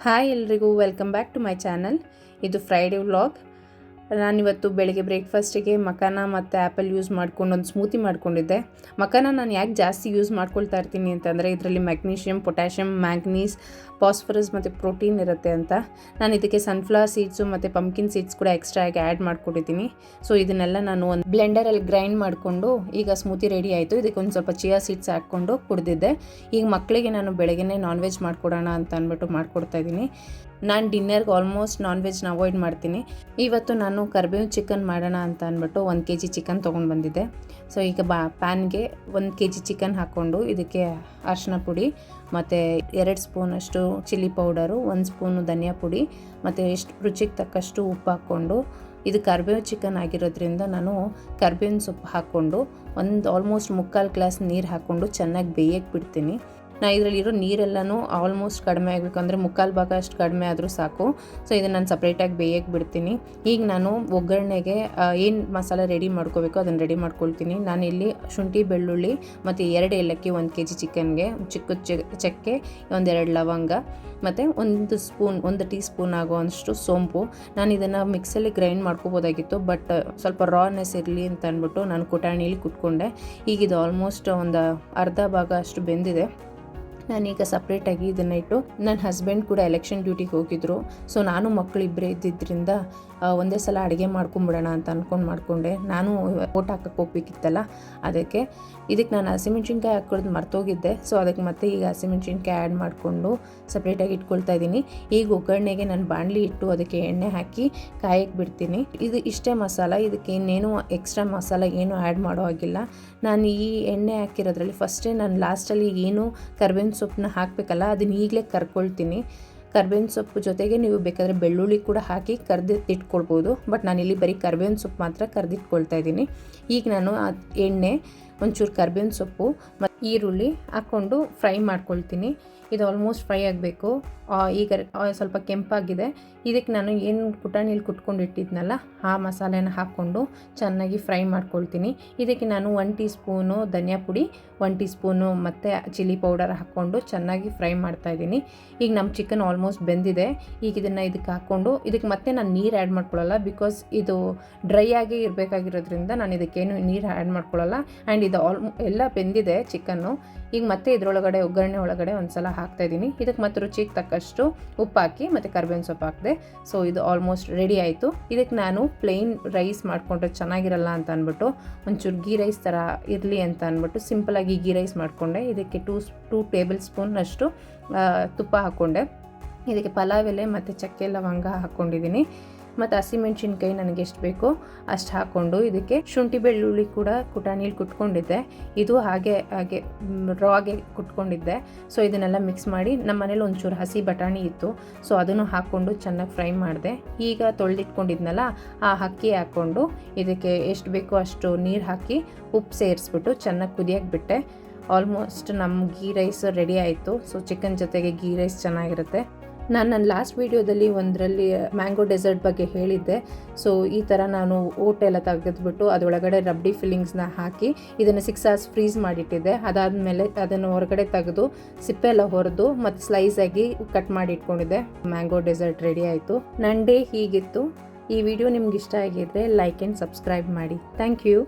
Hi ಎಲ್ರಿಗೂ welcome back to my channel. ಇದು Friday vlog. ನಾನಿವತ್ತು ಬೆಳಗ್ಗೆ ಬ್ರೇಕ್ಫಾಸ್ಟಿಗೆ ಮಖಾನ ಮತ್ತು ಆ್ಯಪಲ್ ಯೂಸ್ ಮಾಡ್ಕೊಂಡು ಒಂದು ಸ್ಮೂತಿ ಮಾಡ್ಕೊಂಡಿದ್ದೆ. ಮಖಾನ ನಾನು ಯಾಕೆ ಜಾಸ್ತಿ ಯೂಸ್ ಮಾಡ್ಕೊಳ್ತಾ ಇರ್ತೀನಿ ಅಂತಂದರೆ ಇದರಲ್ಲಿ ಮ್ಯಾಗ್ನೀಷಿಯಮ್, ಪೊಟ್ಯಾಷಿಯಮ್, ಮ್ಯಾಂಗ್ನೀಸ್, ಫಾಸ್ಫರಸ್ ಮತ್ತು ಪ್ರೋಟೀನ್ ಇರುತ್ತೆ ಅಂತ. ನಾನು ಇದಕ್ಕೆ ಸನ್ಫ್ಲವರ್ ಸೀಡ್ಸು ಮತ್ತು ಪಂಪ್ಕಿನ್ ಸೀಡ್ಸ್ ಕೂಡ ಎಕ್ಸ್ಟ್ರಾ ಆಗಿ ಆ್ಯಡ್ ಮಾಡ್ಕೊಂಡಿದ್ದೀನಿ. ಸೊ ಇದನ್ನೆಲ್ಲ ನಾನು ಒಂದು ಬ್ಲೆಂಡರಲ್ಲಿ ಗ್ರೈಂಡ್ ಮಾಡಿಕೊಂಡು ಈಗ ಸ್ಮೂತಿ ರೆಡಿ ಆಯಿತು. ಇದಕ್ಕೆ ಒಂದು ಸ್ವಲ್ಪ ಚಿಯಾ ಸೀಡ್ಸ್ ಹಾಕ್ಕೊಂಡು ಕುಡಿದಿದ್ದೆ. ಈಗ ಮಕ್ಕಳಿಗೆ ನಾನು ಬೆಳಗ್ಗೆನೇ ನಾನ್ ವೆಜ್ ಮಾಡ್ಕೊಡೋಣ ಅಂತ ಅಂದ್ಬಿಟ್ಟು ಮಾಡ್ಕೊಡ್ತಾಯಿದ್ದೀನಿ. ನಾನು ಡಿನ್ನರ್ಗೆ ಆಲ್ಮೋಸ್ಟ್ ನಾನ್ ವೆಜ್ನ ಅವಾಯ್ಡ್ ಮಾಡ್ತೀನಿ. ಇವತ್ತು ನಾನು ಕರ್ಬೇವು ಚಿಕನ್ ಮಾಡೋಣ ಅಂತ ಅಂದ್ಬಿಟ್ಟು 1 kg ಚಿಕನ್ ತೊಗೊಂಡು ಬಂದಿದ್ದೆ. ಸೊ ಈಗ ಪ್ಯಾನ್ಗೆ 1 kg ಚಿಕನ್ ಹಾಕ್ಕೊಂಡು ಇದಕ್ಕೆ ಅರಿಶಿನ ಪುಡಿ ಮತ್ತು 2 ಸ್ಪೂನಷ್ಟು ಚಿಲ್ಲಿ ಪೌಡರು, 1 ಸ್ಪೂನು ಧನಿಯಾ ಪುಡಿ ಮತ್ತು ರುಚಿಗೆ ತಕ್ಕಷ್ಟು ಉಪ್ಪು ಹಾಕ್ಕೊಂಡು, ಇದು ಕರ್ಬೇವು ಚಿಕನ್ ಆಗಿರೋದ್ರಿಂದ ನಾನು ಕರ್ಬೇವಿನ ಸೊಪ್ಪು ಹಾಕ್ಕೊಂಡು ಆಲ್ಮೋಸ್ಟ್ 3/4 ಗ್ಲಾಸ್ ನೀರು ಹಾಕ್ಕೊಂಡು ಚೆನ್ನಾಗಿ ಬೇಯಕ್ಕೆ ಬಿಡ್ತೀನಿ. ನಾನು ಇದರಲ್ಲಿರೋ ನೀರೆಲ್ಲನೂ ಆಲ್ಮೋಸ್ಟ್ ಕಡಿಮೆ ಆಗಬೇಕು, ಅಂದರೆ 3/4 ಭಾಗ ಅಷ್ಟು ಕಡಿಮೆ ಆದರೂ ಸಾಕು. ಸೊ ಇದನ್ನು ನಾನು ಸಪ್ರೇಟಾಗಿ ಬೇಯಕ್ಕೆ ಬಿಡ್ತೀನಿ. ಈಗ ನಾನು ಒಗ್ಗರಣೆಗೆ ಏನು ಮಸಾಲೆ ರೆಡಿ ಮಾಡ್ಕೋಬೇಕು ಅದನ್ನು ರೆಡಿ ಮಾಡ್ಕೊಳ್ತೀನಿ. ನಾನಿಲ್ಲಿ ಶುಂಠಿ, ಬೆಳ್ಳುಳ್ಳಿ ಮತ್ತು 2 ಏಲಕ್ಕಿ 1 kg ಚಿಕನ್ಗೆ, ಚಿಕ್ಕ ಚಕ್ಕೆ, 1-2 ಲವಂಗ ಮತ್ತು 1 ಟೀ ಸ್ಪೂನ್ ಆಗುವಷ್ಟು ಸೋಂಪು. ನಾನು ಇದನ್ನು ಮಿಕ್ಸಲ್ಲಿ ಗ್ರೈಂಡ್ ಮಾಡ್ಕೋಬೋದಾಗಿತ್ತು, ಬಟ್ ಸ್ವಲ್ಪ ರಾನೆಸ್ ಇರಲಿ ಅಂತ ಅಂದ್ಬಿಟ್ಟು ನಾನು ಕುಟಾಣಿಯಲ್ಲಿ ಕುಟ್ಕೊಂಡೆ. ಈಗ ಇದು ಆಲ್ಮೋಸ್ಟ್ ಒಂದು ಅರ್ಧ ಭಾಗ ಅಷ್ಟು ಬೆಂದಿದೆ. ನಾನೀಗ ಸಪ್ರೇಟಾಗಿ ಇದನ್ನು ಇಟ್ಟು, ನನ್ನ ಹಸ್ಬೆಂಡ್ ಕೂಡ ಎಲೆಕ್ಷನ್ ಡ್ಯೂಟಿಗೆ ಹೋಗಿದ್ರು. ಸೊ ನಾನು ಮಕ್ಕಳು ಇಬ್ಬರೇ ಇದ್ದಿದ್ದರಿಂದ ಒಂದೇ ಸಲ ಅಡುಗೆ ಮಾಡ್ಕೊಂಬಿಡೋಣ ಅಂತ ಮಾಡ್ಕೊಂಡೆ. ನಾನು ಓಟ್ ಹಾಕಕ್ಕೆ ಹೋಗ್ಬೇಕಿತ್ತಲ್ಲ, ಇದಕ್ಕೆ ನಾನು ಹಸಿಮೆಣ್ಸಿನ್ಕಾಯಿ ಹಾಕೋದು ಮರ್ತೋಗಿದ್ದೆ. ಸೊ ಅದಕ್ಕೆ ಮತ್ತೆ ಈಗ ಹಸಿಮೆಣ್ಸಿನ್ಕಾಯಿ ಆ್ಯಡ್ ಮಾಡಿಕೊಂಡು ಸಪ್ರೇಟಾಗಿ ಇಟ್ಕೊಳ್ತಾ ಇದ್ದೀನಿ. ಈಗ ಒಗ್ಗರಣೆಗೆ ನಾನು ಬಾಣಲಿ ಇಟ್ಟು ಅದಕ್ಕೆ ಎಣ್ಣೆ ಹಾಕಿ ಕಾಯಕ್ಕೆ ಬಿಡ್ತೀನಿ. ಇದು ಇಷ್ಟೇ ಮಸಾಲ, ಇದಕ್ಕೆ ಇನ್ನೇನು ಎಕ್ಸ್ಟ್ರಾ ಮಸಾಲ ಏನು ಆ್ಯಡ್ ಮಾಡೋ ಹಾಗಿಲ್ಲ. ನಾನು ಈ ಎಣ್ಣೆ ಹಾಕಿರೋದ್ರಲ್ಲಿ ಫಸ್ಟೇ ನಾನು ಲಾಸ್ಟಲ್ಲಿ ಏನು ಕರ್ಬೇವಿನ ಸೊಪ್ಪನ್ನ ಹಾಕಬೇಕಲ್ಲ, ಅದನ್ನ ಈಗಲೇ ಕರ್ಕೊಳ್ತೀನಿ. ಕರ್ಬೇವಿನ ಸೊಪ್ಪು ಜೊತೆಗೆ ನೀವು ಬೇಕಾದರೆ ಬೆಳ್ಳುಳ್ಳಿ ಕೂಡ ಹಾಕಿ ಕರ್ದಿಟ್ಕೊಳ್ಬೋದು, ಬಟ್ ನಾನಿಲ್ಲಿ ಬರೀ ಕರ್ಬೇವಿನ ಸೊಪ್ಪು ಮಾತ್ರ ಕರ್ದಿಟ್ಕೊಳ್ತಾ ಇದ್ದೀನಿ. ಈಗ ನಾನು ಎಣ್ಣೆ, ಒಂಚೂರು ಕರ್ಬೇವಿನ ಸೊಪ್ಪು ಮತ್ತು ಈರುಳ್ಳಿ ಹಾಕ್ಕೊಂಡು ಫ್ರೈ ಮಾಡ್ಕೊಳ್ತೀನಿ. ಇದು ಆಲ್ಮೋಸ್ಟ್ ಫ್ರೈ ಆಗಬೇಕು. ಈಗ ಸ್ವಲ್ಪ ಕೆಂಪಾಗಿದೆ. ಇದಕ್ಕೆ ನಾನು ಏನು ಪುಟಾಣಿಲಿ ಕುಟ್ಕೊಂಡಿಟ್ಟಿದ್ನಲ್ಲ ಆ ಮಸಾಲೆನ ಹಾಕ್ಕೊಂಡು ಚೆನ್ನಾಗಿ ಫ್ರೈ ಮಾಡ್ಕೊಳ್ತೀನಿ. ಇದಕ್ಕೆ ನಾನು 1 ಟೀ ಸ್ಪೂನು ಧನಿಯಾ ಪುಡಿ, 1 ಟೀ ಸ್ಪೂನು ಮತ್ತು ಚಿಲ್ಲಿ ಪೌಡರ್ ಹಾಕ್ಕೊಂಡು ಚೆನ್ನಾಗಿ ಫ್ರೈ ಮಾಡ್ತಾಯಿದ್ದೀನಿ. ಈಗ ನಮ್ಮ ಚಿಕನ್ ಆಲ್ಮೋಸ್ಟ್ ಬೆಂದಿದೆ. ಈಗ ಇದಕ್ಕೆ ಹಾಕ್ಕೊಂಡು ಇದಕ್ಕೆ ಮತ್ತೆ ನಾನು ನೀರು ಆ್ಯಡ್ ಮಾಡ್ಕೊಳ್ಳಲ್ಲ, ಬಿಕಾಸ್ ಇದು ಡ್ರೈ ಆಗಿ ಇರಬೇಕಾಗಿರೋದ್ರಿಂದ ನಾನು ಇದಕ್ಕೇನು ನೀರು ಆ್ಯಡ್ ಮಾಡ್ಕೊಳ್ಳಲ್ಲ. ಆ್ಯಂಡ್ ಇದು ಎಲ್ಲ ಬೆಂದಿದೆ ಚಿಕನ್ನು. ಈಗ ಮತ್ತೆ ಇದರೊಳಗಡೆ ಒಗ್ಗರಣೆ ಒಳಗಡೆ ಒಂದು ಸಲ ಹಾಕ್ತಾಯಿದ್ದೀನಿ. ಇದಕ್ಕೆ ಮತ್ತೆ ರುಚಿಗೆ ತಕ್ಕಷ್ಟು ಉಪ್ಪು ಹಾಕಿ ಮತ್ತು ಕರ್ಬೇವಿನ ಸೊಪ್ಪು ಹಾಕಿದೆ. ಸೊ ಇದು ಆಲ್ಮೋಸ್ಟ್ ರೆಡಿ ಆಯಿತು. ಇದಕ್ಕೆ ನಾನು ಪ್ಲೇನ್ ರೈಸ್ ಮಾಡಿಕೊಂಡ್ರೆ ಚೆನ್ನಾಗಿರಲ್ಲ ಅಂತ ಅಂದ್ಬಿಟ್ಟು ಒಂಚೂರು ಗೀ ರೈಸ್ ಥರ ಇರಲಿ ಅಂತ ಅಂದ್ಬಿಟ್ಟು ಸಿಂಪಲಾಗಿ ಗೀ ರೈಸ್ ಮಾಡಿಕೊಂಡೆ. ಇದಕ್ಕೆ 2 ಟೇಬಲ್ ಸ್ಪೂನಷ್ಟು ತುಪ್ಪ ಹಾಕ್ಕೊಂಡೆ. ಇದಕ್ಕೆ ಪಲಾವ್ ಎಲೆ ಮತ್ತು ಚಕ್ಕೆ ಲವಂಗ ಹಾಕ್ಕೊಂಡಿದ್ದೀನಿ ಮತ್ತು ಹಸಿಮೆಣ್ಸಿನ್ಕಾಯಿ ನನಗೆ ಎಷ್ಟು ಬೇಕೋ ಅಷ್ಟು ಹಾಕ್ಕೊಂಡು, ಇದಕ್ಕೆ ಶುಂಠಿ ಬೆಳ್ಳುಳ್ಳಿ ಕೂಡ ಕುಟಾಣಿಲಿ ಕುಟ್ಕೊಂಡಿದ್ದೆ. ಇದು ಹಾಗೆ ರಾಗೆ ಕುಟ್ಕೊಂಡಿದ್ದೆ. ಸೊ ಇದನ್ನೆಲ್ಲ ಮಿಕ್ಸ್ ಮಾಡಿ, ನಮ್ಮ ಮನೇಲಿ ಒಂಚೂರು ಹಸಿ ಬಟಾಣಿ ಇತ್ತು, ಸೊ ಅದನ್ನು ಹಾಕ್ಕೊಂಡು ಚೆನ್ನಾಗಿ ಫ್ರೈ ಮಾಡಿದೆ. ಈಗ ತೊಳೆದಿಟ್ಕೊಂಡಿದ್ನಲ್ಲ ಆ ಅಕ್ಕಿ ಹಾಕ್ಕೊಂಡು ಇದಕ್ಕೆ ಎಷ್ಟು ಬೇಕೋ ಅಷ್ಟು ನೀರು ಹಾಕಿ ಉಪ್ಪು ಸೇರಿಸ್ಬಿಟ್ಟು ಚೆನ್ನಾಗಿ ಕುದಿಯಕ್ಕೆ ಬಿಟ್ಟೆ. ಆಲ್ಮೋಸ್ಟ್ ನಮ್ಮ ಗೀ ರೈಸ್ ರೆಡಿ ಆಯಿತು. ಸೊ ಚಿಕನ್ ಜೊತೆಗೆ ಗೀ ರೈಸ್ ಚೆನ್ನಾಗಿರುತ್ತೆ. ನಾನು ನನ್ನ ಲಾಸ್ಟ್ ವೀಡಿಯೋದಲ್ಲಿ ಒಂದರಲ್ಲಿ ಮ್ಯಾಂಗೋ ಡೆಸರ್ಟ್ ಬಗ್ಗೆ ಹೇಳಿದ್ದೆ. ಸೊ ಈ ಥರ ನಾನು ಓಟೆಲ್ಲ ತೆಗೆದ್ಬಿಟ್ಟು ಅದರೊಳಗಡೆ ರಬ್ಡಿ ಫಿಲ್ಲಿಂಗ್ಸ್ನ ಹಾಕಿ ಇದನ್ನು 6 hours ಫ್ರೀಸ್ ಮಾಡಿಟ್ಟಿದ್ದೆ. ಅದಾದಮೇಲೆ ಅದನ್ನು ಹೊರಗಡೆ ತೆಗೆದು ಸಿಪ್ಪೆಲ್ಲ ಹೊಡೆದು ಮತ್ತು ಸ್ಲೈಸಾಗಿ ಕಟ್ ಮಾಡಿ ಇಟ್ಕೊಂಡಿದ್ದೆ. ಮ್ಯಾಂಗೋ ಡೆಸರ್ಟ್ ರೆಡಿ ಆಯಿತು. ನನ್ನ ಡೇ ಹೀಗಿತ್ತು. ಈ ವಿಡಿಯೋ ನಿಮ್ಗೆ ಇಷ್ಟ ಆಗಿದ್ದರೆ ಲೈಕ್ ಆ್ಯಂಡ್ ಸಬ್ಸ್ಕ್ರೈಬ್ ಮಾಡಿ. Thank you.